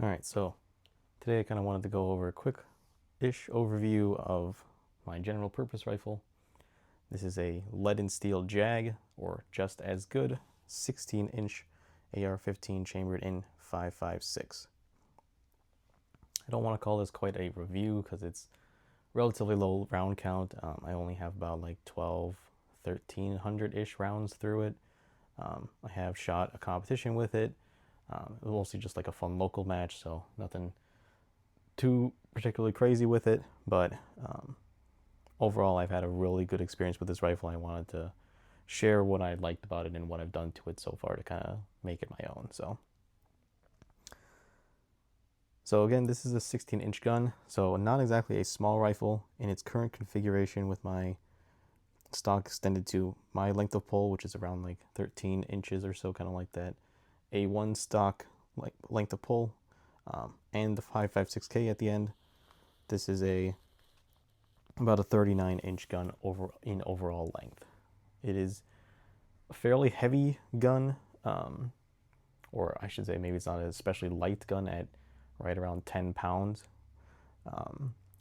All right, so today I kind of wanted to go over a quick-ish overview of my general purpose rifle. This is a lead and steel JAG, or just as good, 16-inch AR-15 chambered in 5.56. I don't want to call this quite a review because it's relatively low round count. I only have about like 12, 1300-ish rounds through it. I have shot a competition with it. It was mostly just like a fun local match, so nothing too particularly crazy with it, but overall I've had a really good experience with this rifle. I wanted to share what I liked about it and what I've done to it so far to kind of make it my own. So again, this is a 16-inch gun, so not exactly a small rifle in its current configuration with my stock extended to my length of pull, which is around like 13 inches or so, kind of like that A1 stock like length of pull, and the 5.56K at the end. This is about a 39-inch gun in overall length. It is a fairly heavy gun, or I should say maybe it's not an especially light gun at right around 10 pounds,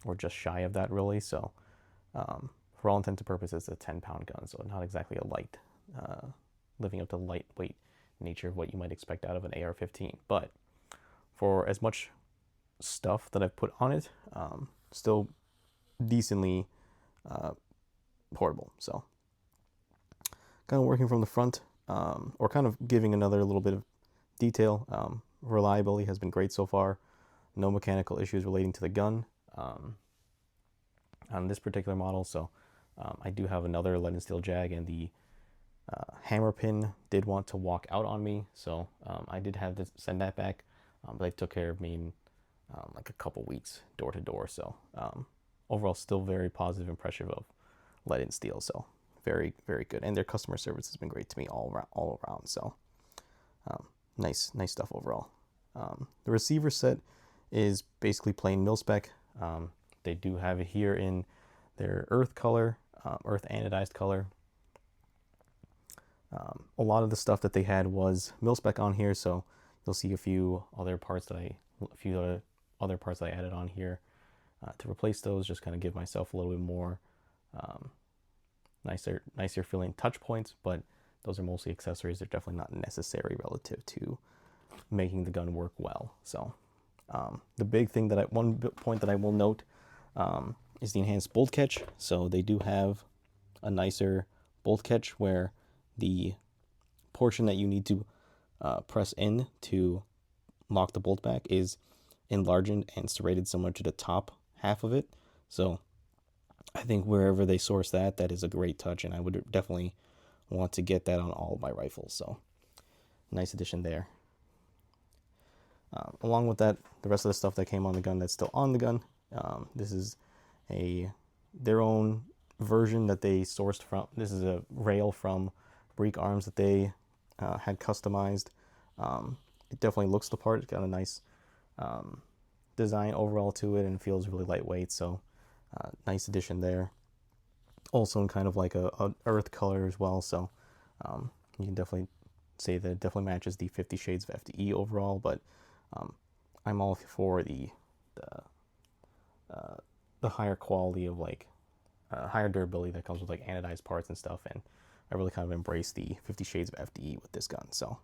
or just shy of that really. So for all intents and purposes, it's a 10-pound gun, so not exactly a light, living up to the lightweight nature of what you might expect out of an AR-15. But for as much stuff that I've put on it, still decently portable. So kind of working from the front, or kind of giving another little bit of detail. Reliability has been great so far. No mechanical issues relating to the gun on this particular model. So I do have another lead and steel JAG, and the hammer pin did want to walk out on me, so I did have to send that back, but they took care of me in like a couple weeks door to door. So overall, still very positive impression of lead and steel. So very, very good, and their customer service has been great to me all around. So nice stuff overall. The receiver set is basically plain mil spec. They do have it here in their earth color, earth anodized color. A lot of the stuff that they had was mil spec on here, so you'll see a few other parts that I added on here to replace those. Just kind of give myself a little bit more nicer feeling touch points, but those are mostly accessories. They're definitely not necessary relative to making the gun work well. So the big thing one point that I will note is the enhanced bolt catch. So they do have a nicer bolt catch where the portion that you need to press in to lock the bolt back is enlarged and serrated similar to the top half of it. So I think wherever they source that is a great touch, and I would definitely want to get that on all of my rifles. So nice addition there. Along with that, the rest of the stuff that came on the gun that's still on the gun. This is their own version that they sourced from. This is a rail from Break Arms that they had customized. It definitely looks the part. It's got a nice design overall to it and feels really lightweight. So nice addition there. Also in kind of like a earth color as well. So you can definitely say that it definitely matches the 50 Shades of FDE overall. But I'm all for the higher quality of like higher durability that comes with like anodized parts and stuff, and I really kind of embrace the 50 Shades of FDE with this gun. So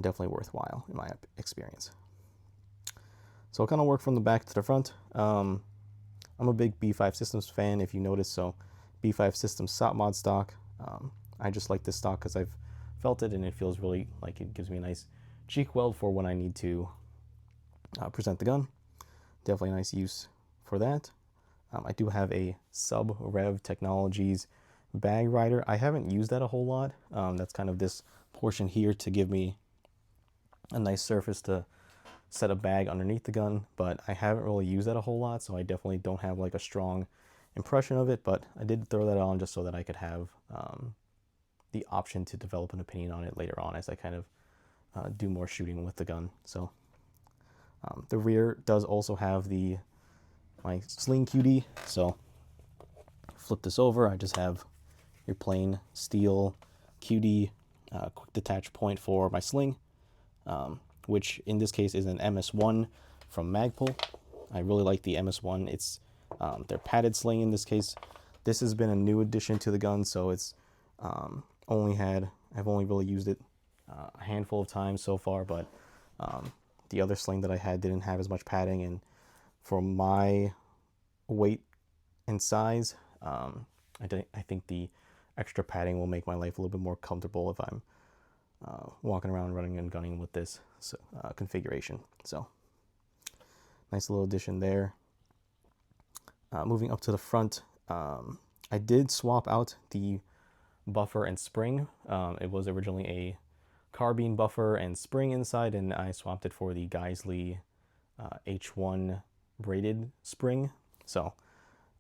definitely worthwhile in my experience. So I'll kind of work from the back to the front. I'm a big B5 Systems fan, if you notice. So B5 Systems SOP mod stock. I just like this stock because I've felt it and it feels really like it gives me a nice cheek weld for when I need to present the gun. Definitely a nice use for that. I do have a Sub Rev Technologies bag rider. I haven't used that a whole lot. That's kind of this portion here to give me a nice surface to set a bag underneath the gun, but I haven't really used that a whole lot, so I definitely don't have like a strong impression of it, but I did throw that on just so that I could have the option to develop an opinion on it later on as I kind of do more shooting with the gun. So the rear does also have my sling QD, so flip this over. I just have your plain steel QD quick detach point for my sling. which in this case is an MS1 from Magpul. I really like the MS1. It's their padded sling in this case. This has been a new addition to the gun, so it's I've only really used it a handful of times so far, but the other sling that I had didn't have as much padding, and for my weight and size, I think the extra padding will make my life a little bit more comfortable if I'm walking around running and gunning with this configuration. So nice little addition there. Moving up to the front, I did swap out the buffer and spring. It was originally a carbine buffer and spring inside, and I swapped it for the Geisley H1 braided spring. So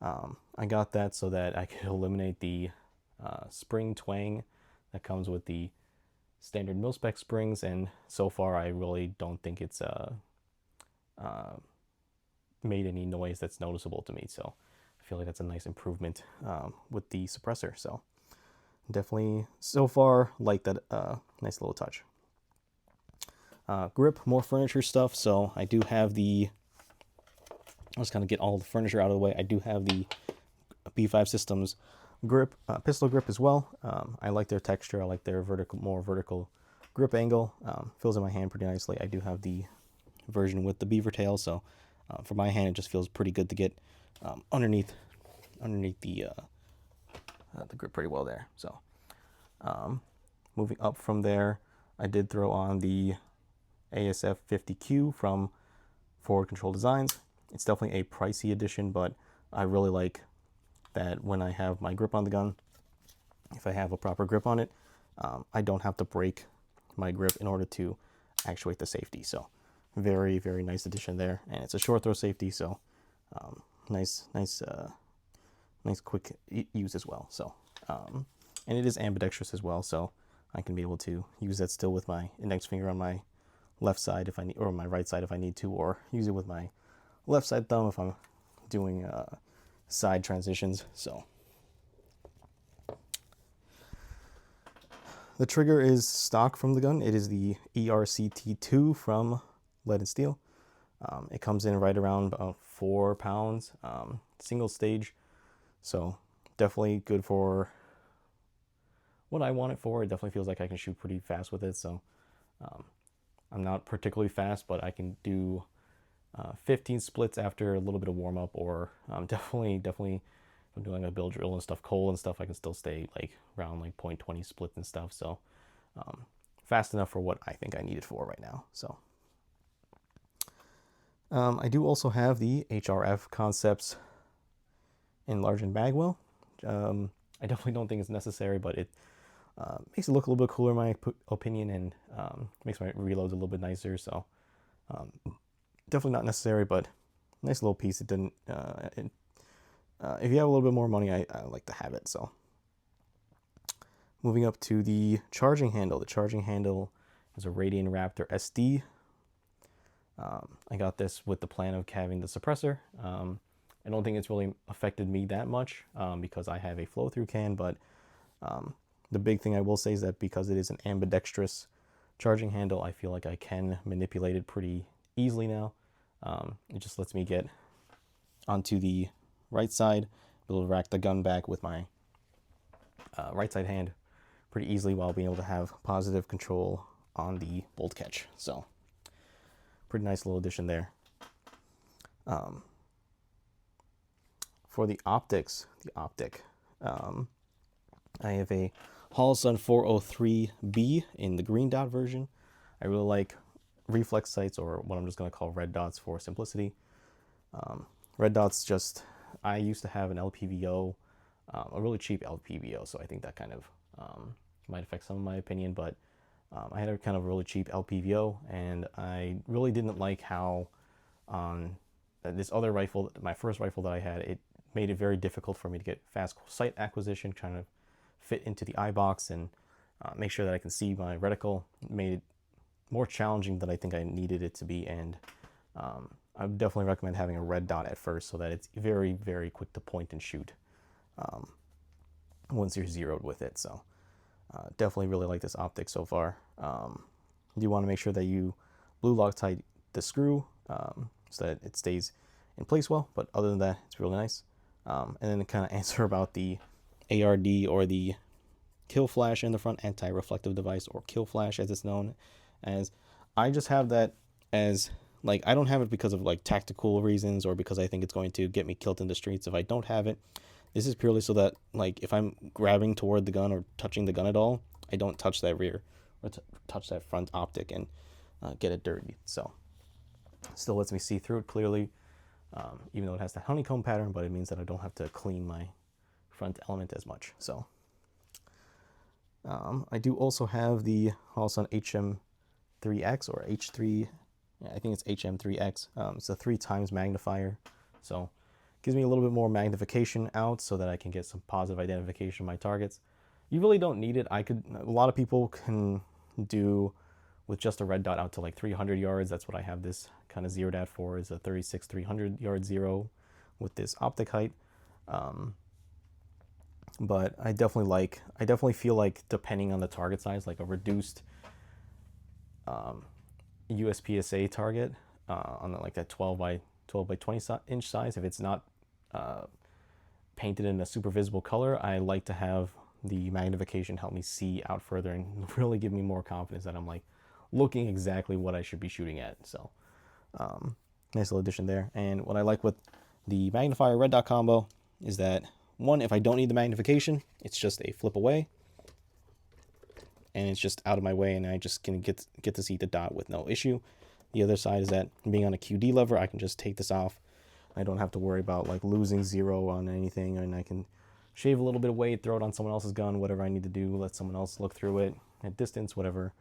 I got that so that I could eliminate the spring twang that comes with the standard mil-spec springs, and so far I really don't think it's made any noise that's noticeable to me. So I feel like that's a nice improvement with the suppressor. So definitely so far like that nice little touch. Grip, more furniture stuff. So I do have I'll just kind of get all the furniture out of the way. I do have the B5 Systems grip, pistol grip as well. I like their texture. I like their more vertical grip angle. Feels in my hand pretty nicely. I do have the version with the beaver tail, so for my hand it just feels pretty good to get underneath the grip pretty well there. So moving up from there, I did throw on the ASF 50Q from Forward Control Designs. It's definitely a pricey edition, but I really like that when I have my grip on the gun, if I have a proper grip on it, I don't have to break my grip in order to actuate the safety. So very, very nice addition there. And it's a short throw safety, so nice quick use as well. So and it is ambidextrous as well, so I can be able to use that still with my index finger on my left side if I need, or my right side if I need to, or use it with my left side thumb if I'm doing side transitions. So the trigger is stock from the gun. It is the ERCT2 from Lead and Steel. It comes in right around about 4 pounds, single stage, so definitely good for what I want it for. It definitely feels like I can shoot pretty fast with it. So I'm not particularly fast, but I can do 15 splits after a little bit of warm up, or definitely if I'm doing a build drill and stuff, cold and stuff, I can still stay like around like 0.20 splits and stuff. So fast enough for what I think I need it for right now. So I do also have the HRF Concepts Enlarge and Bagwell. I definitely don't think it's necessary, but it makes it look a little bit cooler in my opinion, and makes my reloads a little bit nicer. So definitely not necessary, but nice little piece. It didn't. If you have a little bit more money, I like to have it. So moving up to the charging handle. The charging handle is a Radian Raptor SD. I got this with the plan of having the suppressor. I don't think it's really affected me that much because I have a flow-through can, but the big thing I will say is that because it is an ambidextrous charging handle, I feel like I can manipulate it pretty easily now. It just lets me get onto the right side, be able to rack the gun back with my right side hand pretty easily while being able to have positive control on the bolt catch. So pretty nice little addition there. For the optics, I have a Holosun 403B in the green dot version. I really like reflex sights, or what I'm just going to call red dots for simplicity. Red dots just, I used to have an LPVO, a really cheap LPVO, so I think that kind of might affect some of my opinion, but I had a kind of really cheap LPVO, and I really didn't like how on this other rifle, my first rifle that I had, it made it very difficult for me to get fast sight acquisition, trying to fit into the eye box and make sure that I can see my reticle. It made it more challenging than I think I needed it to be, and I would definitely recommend having a red dot at first so that it's very, very quick to point and shoot once you're zeroed with it. So definitely really like this optic so far. You want to make sure that you blue Loctite the screw so that it stays in place well, but other than that, it's really nice. And then to kind of answer about the ARD, or the kill flash in the front, anti-reflective device, or kill flash as it's known as, I just have that as, like, I don't have it because of like tactical reasons or because I think it's going to get me killed in the streets. If I don't have it, this is purely so that, like, if I'm grabbing toward the gun or touching the gun at all, I don't touch that rear or touch that front optic and get it dirty. So still lets me see through it clearly, even though it has the honeycomb pattern, but it means that I don't have to clean my front element as much. So I do also have the Holosun HM3X, or H3, I think it's HM3X. It's a 3x magnifier, so it gives me a little bit more magnification out so that I can get some positive identification of my targets. You really don't need it. A lot of people can do with just a red dot out to like 300 yards. That's what I have this kind of zeroed at for, is a 36 300 yard zero with this optic height. But I definitely feel like, depending on the target size, like a reduced USPSA target on like that 12 by 20 inch size, if it's not painted in a super visible color, I like to have the magnification help me see out further and really give me more confidence that I'm like looking exactly what I should be shooting at. So nice little addition there. And what I like with the magnifier red dot combo is that, one, if I don't need the magnification, it's just a flip away and it's just out of my way, and I just can get to see the dot with no issue. The other side is that, being on a QD lever, I can just take this off. I don't have to worry about like losing zero on anything, and I can shave a little bit of weight, throw it on someone else's gun, whatever I need to do, let someone else look through it at distance, whatever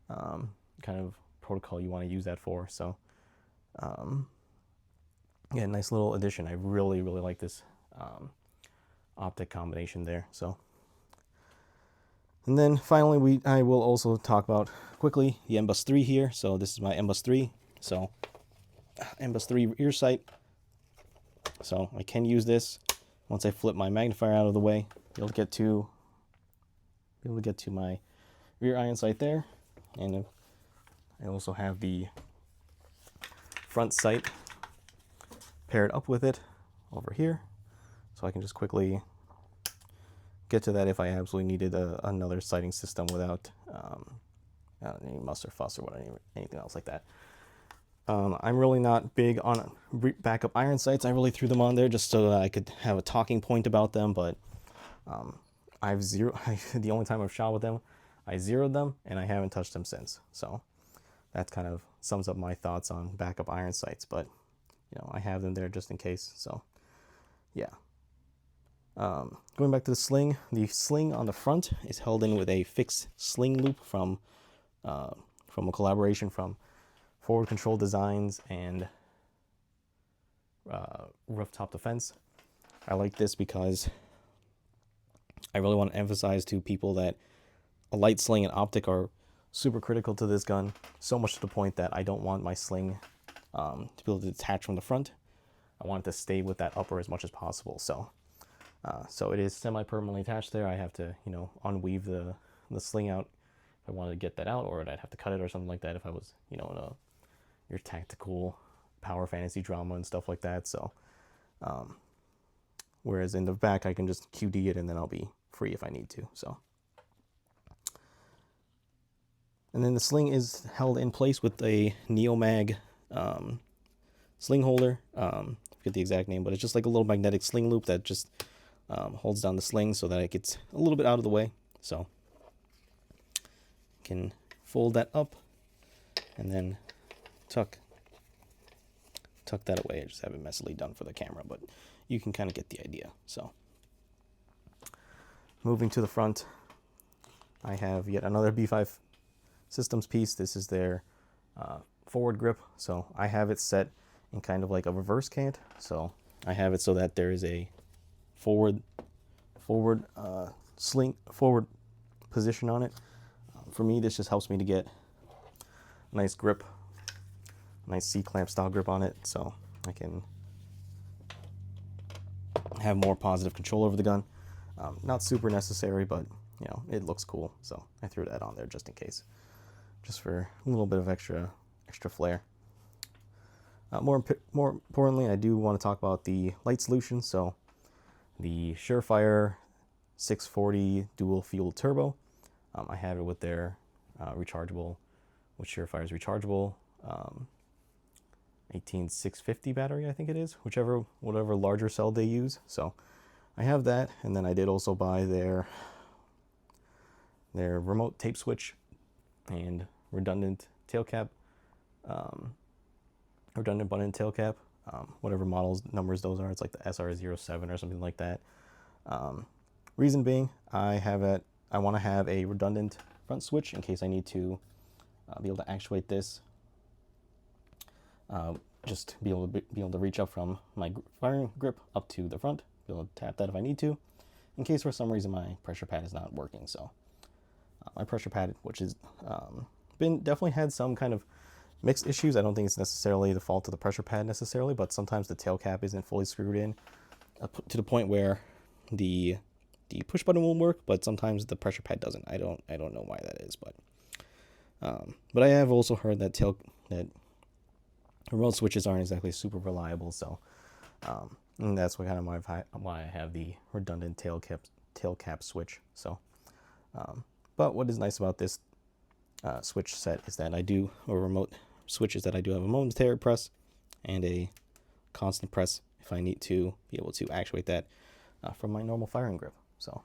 kind of protocol you want to use that for. So yeah, nice little addition. I really like this optic combination there. So, and then finally I will also talk about quickly the MBUS 3 here. So this is my MBUS 3. So MBUS 3 rear sight. So I can use this once I flip my magnifier out of the way. Be able to get to my rear iron sight there, and I also have the front sight paired up with it over here, so I can just quickly get to that if I absolutely needed another sighting system without any muss or fuss or anything else like that. I'm really not big on backup iron sights. I really threw them on there just so that I could have a talking point about them, but the only time I've shot with them, I zeroed them and I haven't touched them since. So that kind of sums up my thoughts on backup iron sights, but you know, I have them there just in case. So yeah. Going back to the sling on the front is held in with a fixed sling loop from a collaboration from Forward Control Designs and Rooftop Defense. I like this because I really want to emphasize to people that a light sling and optic are super critical to this gun, so much to the point that I don't want my sling to be able to detach from the front. I want it to stay with that upper as much as possible. So it is semi-permanently attached there. I have to, you know, unweave the sling out if I wanted to get that out, or I'd have to cut it or something like that if I was, you know, in your tactical power fantasy drama and stuff like that. So whereas in the back I can just QD it and then I'll be free if I need to. So, and then the sling is held in place with a Neomag sling holder. I forget the exact name, but it's just like a little magnetic sling loop that just holds down the sling so that it gets a little bit out of the way. So you can fold that up and then tuck that away. I just have it messily done for the camera, but you can kind of get the idea. So moving to the front, I have yet another B5 Systems piece. This is their forward grip. So I have it set in kind of like a reverse cant. So I have it so that there is a forward position on it. For me, this just helps me to get a nice grip, nice C-clamp style grip on it, so I can have more positive control over the gun. Not super necessary, but you know, it looks cool, so I threw that on there just in case, just for a little bit of extra extra flare. More importantly, I do want to talk about the light solution. So the Surefire 640 dual fuel turbo. I have it with their rechargeable, with Surefire's rechargeable 18650 battery, I think it is, whatever larger cell they use. So I have that, and then I did also buy their remote tape switch and redundant tail cap, whatever numbers those are. It's like the SR07 or something like that. Reason being, I want to have a redundant front switch in case I need to be able to actuate this. Just be able to reach up from my firing grip up to the front, be able to tap that if I need to, in case for some reason my pressure pad is not working. So my pressure pad, which has definitely had some kind of mixed issues. I don't think it's necessarily the fault of the pressure pad necessarily, but sometimes the tail cap isn't fully screwed in to the point where the push button will work, but sometimes the pressure pad doesn't. I don't know why that is, but I have also heard that remote switches aren't exactly super reliable. So and that's why I have the redundant tail cap switch. So but what is nice about this switch set is that remote switches that I do have a momentary press and a constant press if I need to be able to actuate that from my normal firing grip. So,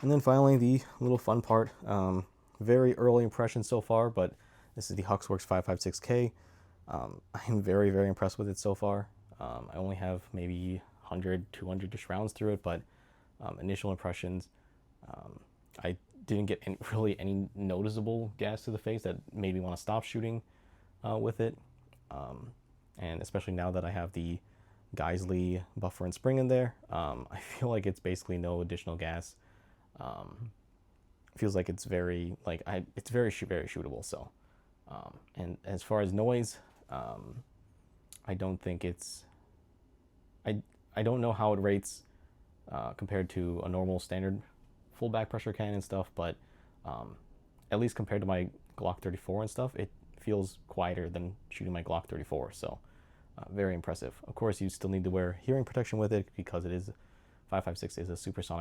and then finally the little fun part, very early impression so far, but this is the Huxworks 556K. I'm very, very impressed with it so far. I only have maybe 100, 200-ish rounds through it, but initial impressions, I didn't get any noticeable gas to the face that made me want to stop shooting with it. And especially now that I have the Geisley buffer and spring in there, I feel like it's basically no additional gas. Feels like it's very very shootable. So, and as far as noise, I don't think it's. I don't know how it rates compared to a normal standard full back pressure cannon and stuff, but at least compared to my Glock 34 and stuff, it feels quieter than shooting my Glock 34. So very impressive. Of course, you still need to wear hearing protection with it because 5.56 is a supersonic